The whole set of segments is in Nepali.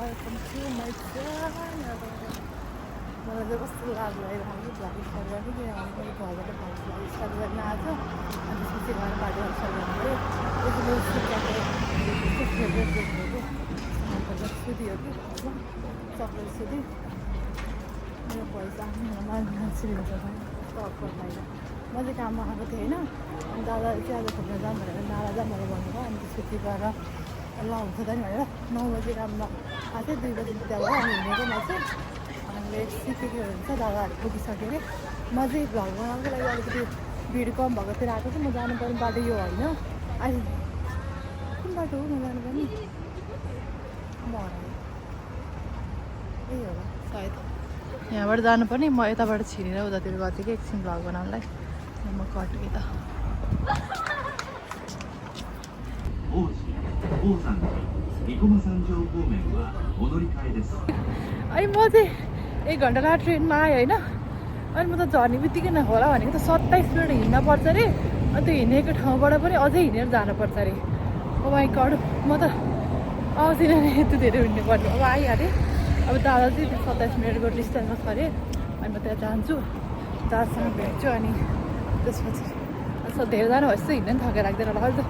Welcome to my channel. मलाई चाहिँ कस्तो लाज लागिरहेको भ्लग स्टार्ट गर्ने किनभने मैले घरबाट भ्लग स्टार्ट गर्न आएको अनि त्यसपछि घर बाटो स्टार्ट गर्नु पऱ्यो त्यसको फेभरेट देख्नु कि सुधी हो कि चक्लेट सुधी मेरो पैसा मान्छे हुन्छ टक्कर पाएर म चाहिँ काममा आएको थिएँ होइन अनि दादा चाहिँ आज घुम्न जाऊँ भनेर नाला जाऊँ भनेर भन्नुभयो अनि त्यसपछि गएर ल हुन्छ त नि भनेर 9 बजी काममा आएको थिएँ 2 बजी त्यहाँ भयो अनि हिँडेको म चाहिँ हामीले सिकेको हुन्छ दादाहरू पुगिसक्यो अरे म चाहिँ भ्लग बनाउनुको लागि अलिकति भिड कम भएको तिर आएको चाहिँ म जानुपर्ने बाटो यो होइन अहिले कुन बाटो हो म जानुपर्ने यही होला सायद यहाँबाट जानुपर्ने म यताबाट छिरेर उतातिर गएको थिएँ कि एकछिन भ्लग बनाउनलाई म कटेँ त अनि म चाहिँ 1 घन्टा लाग्यो ट्रेनमा आएँ होइन अनि म त झर्ने बित्तिकै होला भनेको त 27 मिनट हिँड्न पर्छ अरे अनि त्यो हिँडेको ठाउँबाट पनि अझै हिँडेर जानुपर्छ अरे ओ माइ गड म त आउँदिनँ नि यति धेरै हिँड्नु पर्ने अब आइहालेँ अब दादा चाहिँ 27 मिनटको डिस्टेन्समा छ अरे अनि म त्यहाँ जान्छु दादासँग भेट्छु अनि त्यसपछि यसो धेरैजना भयो जस्तो हिँड्नु पनि थकेर लाग्दैन होला अहिले त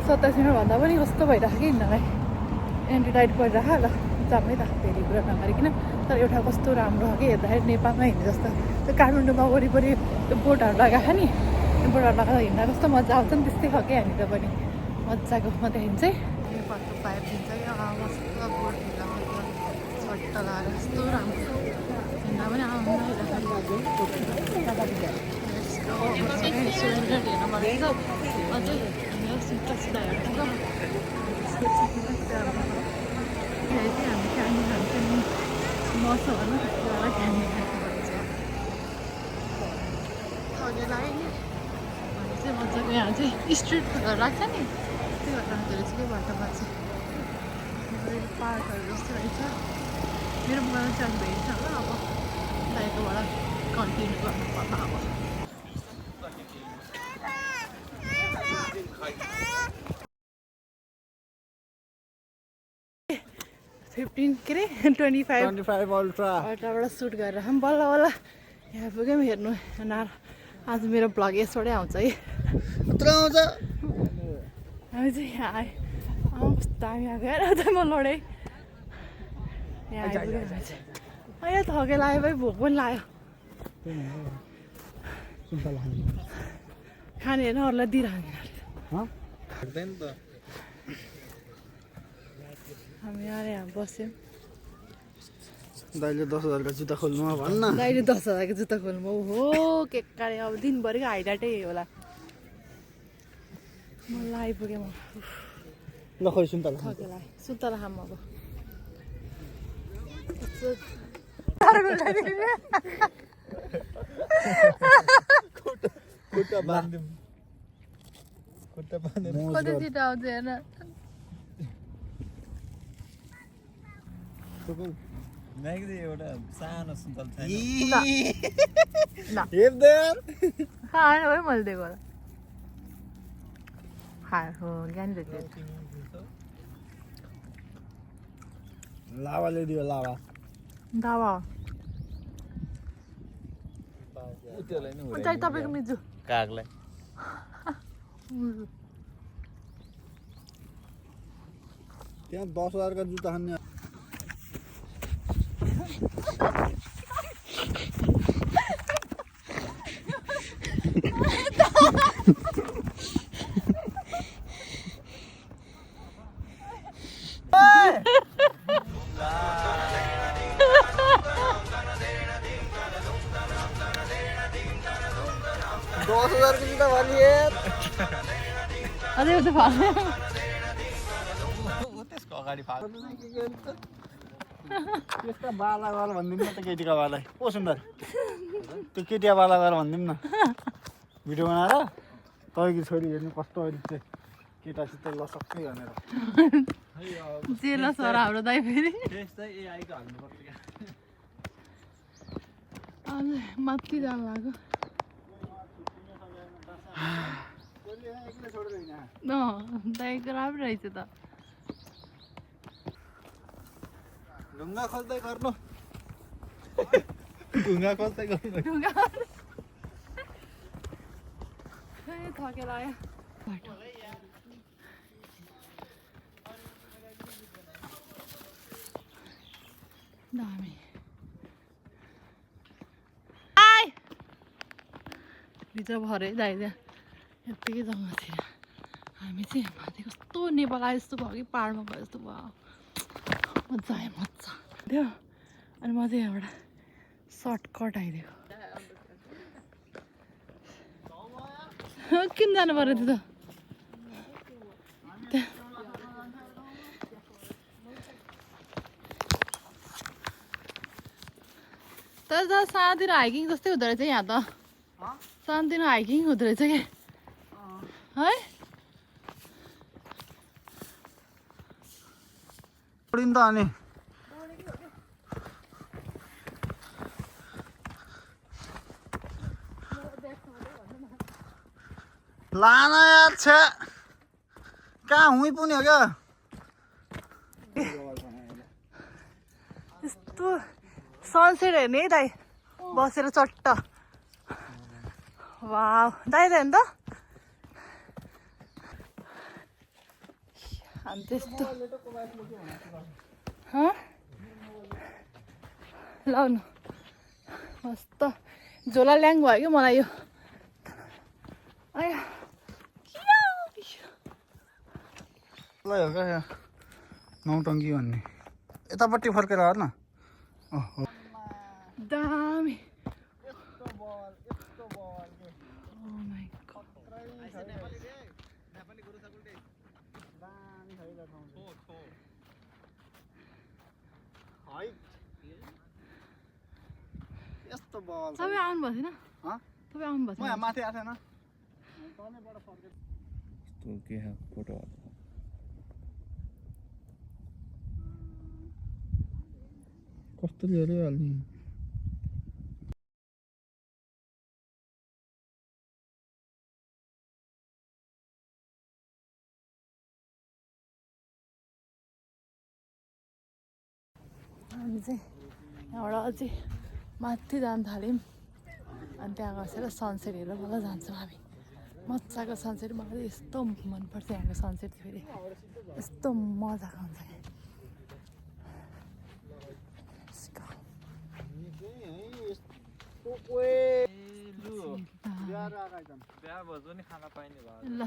27 मिनटभन्दा पनि कस्तो भइरहेको कि हिँड्नलाई एन्टी टाइट परिरहेको ल जामै त धेरै कुरा नगरिकन तर एउटा कस्तो राम्रो हो कि हेर्दाखेरि नेपालमा हिँड्ने जस्तो त्यो काठमाडौँमा वरिपरि त्यो बोटहरू लगाएको नि त्यो बोटहरू लगाएर हिँड्दा कस्तो मजा आउँछ नि त्यस्तै खालको हामीतिर पनि मजाको म देखाइन्छ है नेपालको पाइप दिन्छ कि मस्त बोट लगाएर छट्टा लगाएर कस्तो राम्रो हिँड्दा पनि अझै सिधा सिधा हेर्छ हामी क्यान्डी खान्छ नि मसहरू क्यान्डी खाएको भन्छ थगेर आयो नि भने चाहिँ मजाको यहाँ चाहिँ स्ट्रिट फुडहरू राख्छ नि त्यो भएर हुँदो रहेछ कि बाटोमा चाहिँ पार्कहरू जस्तो रहेछ मेरो मोबाइल चाहिँ भेट्छ होला अब दाइकोबाट कन्टिन्यू गर्नुपर्ला अब 15 के अरे 25 अल्ट्राबाट सुट गरेर बल्ल बल्ल यहाँ पुग्यौँ हेर्नु आज मेरो भ्लग यसबाटै आउँछ है आउँछ हामी चाहिँ यहाँ आएँ कस्तो हामी आएको हेर त म लडेँ यहाँ आइपुग्यो हामी चाहिँ अहिले थके लाग्यो भाइ भोक पनि लाग्यो खाने हेर्नु अरूलाई दिइरहनु हामी आएर यहाँ बस्यौँ दाइले 10,000 का जुत्ता खोल्नु भन्न दाइले 10,000 को जुत्ता खोल्नु हो के काले अब दिनभरिको हाइलाइटै होला मलाई आइपुगेँ म ल खोइ सुन्तला थकेला सुन्तला खाम अब खुट्टा बान्दिम कति छिटो आउँछ हेर्न एउटा सानो सुन्तला छैन खाएन भयो मैले दिएको खाएको ज्ञानी दिएको लावाले दियो लावा दावा चाहिँ तपाईँको मिजु कागलाई त्यहाँ 10,000 का जुत्ता खाने अझै उता फाल्यो त्यसको अगाडि त्यसका बाला गर भन्दिउँ न त केटीका बाला ओ सुन्दर त्यो केटिया बाला गर भन्दिउँ न भिडियो बनाएर तपाईँको छोरी हेर्नु कस्तो अहिले चाहिँ केटासित लसक्कै भनेर जेल सर हाम्रो दाइ फेरि माथि जानु लाग्यो दाइको राम्रो रहेछ त ढुङ्गा खोज्दै गर्नु ढुङ्गा खोज्दै गर्नु ढुङ्गा थकेर आयो बाटो दामी भित्र भरे जाइदियो यत्तिकै जग्गा थियो हामी चाहिँ माथि कस्तो नेपाल आए जस्तो भयो कि पाहाडमा गए जस्तो भयो मजा आयो मजा थियो अनि म चाहिँ यहाँबाट सर्टकट आइदिएको किन जानु पऱ्यो त्यो त तर त सानोतिनो हाइकिङ जस्तै हुँदो रहेछ यहाँ त सानोतिनो हाइकिङ हुँदो रहेछ कि है त अनि लाना यार छे कहाँ हुँ पनि हो क्या यस्तो सनसेट हेर्ने है दाइ बसेर चट्ट वाउ दाइ नि त अनि त्यस्तो लाउनु मस्त झोला ल्याङ भयो कि मलाई यो आया ल हो क्या यहाँ नौटङ्की भन्ने यतापट्टि फर्केर हेर न दामी यस्तो बल तपाईँ आउनु भएको थिएन तपाईँ आउनु भएको म यहाँ माथि आएको थिएन फोटो कस्तो धेरै हाल्ने हामी चाहिँ यहाँबाट अझै माथि जान थाल्यौँ अनि त्यहाँ बसेर सनसेट हेरेर बल्ल जान्छौँ हामी मजाको सनसेट मलाई यस्तो मनपर्छ यहाँको सनसेट फेरि यस्तो मजाको हुन्छ ल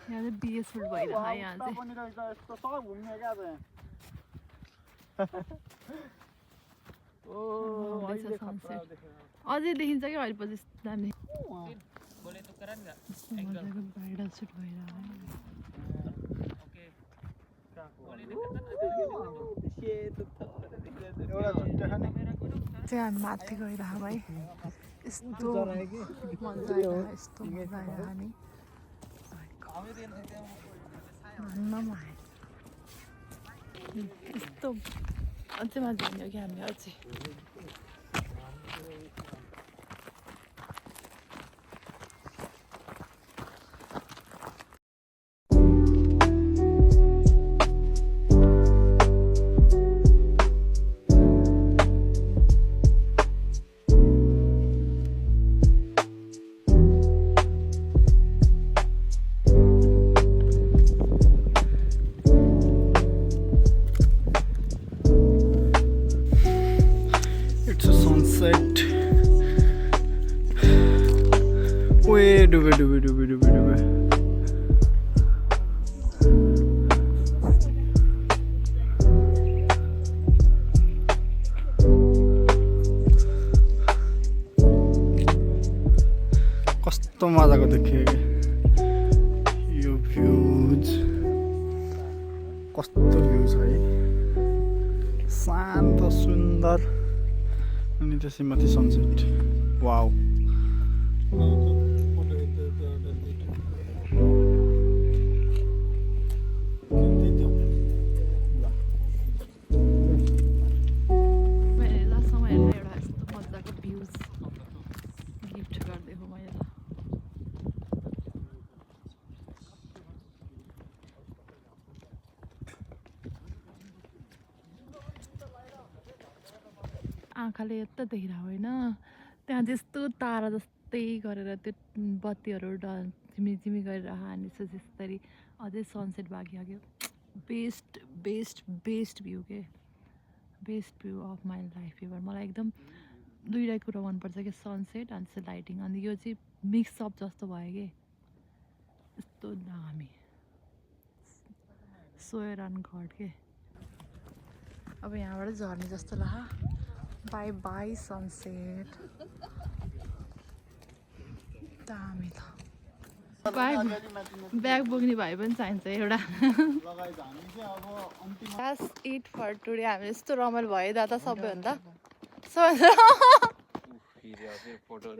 यहाँ चाहिँ बिहे सुट भइरहेको यहाँ चाहिँ अझै देखिन्छ क्या अहिले पछि दामी मजाको ब्राइडल सुट चाहिँ हामी माथि गइरहेको है यस्तो मजा आयो यस्तो मजा आयो हामी यस्तो अझै मजा आयो कि हामी अझै डुबे डुबे डुबे डुबे डुबे कस्तो मजाको देखियो कि यो भ्यूज कस्तो भ्यूज है शान्त सुन्दर अनि त्यसै माथि सनसेट वाउ आँखाले यता देखिरहेको होइन त्यहाँ त्यस्तो तारा जस्तै गरेर त्यो बत्तीहरू झिमिझिमी गरेर हानेछ जसरी अझै सनसेट बाँकी आयो बेस्ट बेस्ट बेस्ट भ्यू के best view of my life ever मलाई एकदम दुईवटा कुरा मनपर्छ कि सनसेट अनि चाहिँ लाइटिङ अनि यो चाहिँ मिक्सअप जस्तो भयो कि यस्तो दामी सोयर अन गड के अब यहाँबाट झर्ने जस्तो लाग्यो बाई बाई सनसेट दामी त ब्याग बोक्ने भाइ पनि चाहिन्छ एउटा क्लास 8 फर टुडे हामी यस्तो रमाइलो भयो दादा सबैभन्दा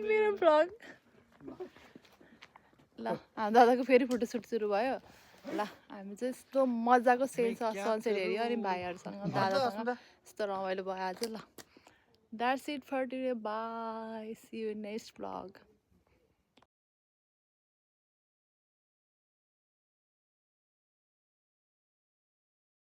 मेरो भ्लग ल दादाको फेरि फोटोसुट सुरु भयो ल हामी चाहिँ यस्तो मजाको सनसेट हेऱ्यो अनि भाइहरूसँग दादासँग यस्तो रमाइलो भयो आज ल that's it for today bye see you next vlog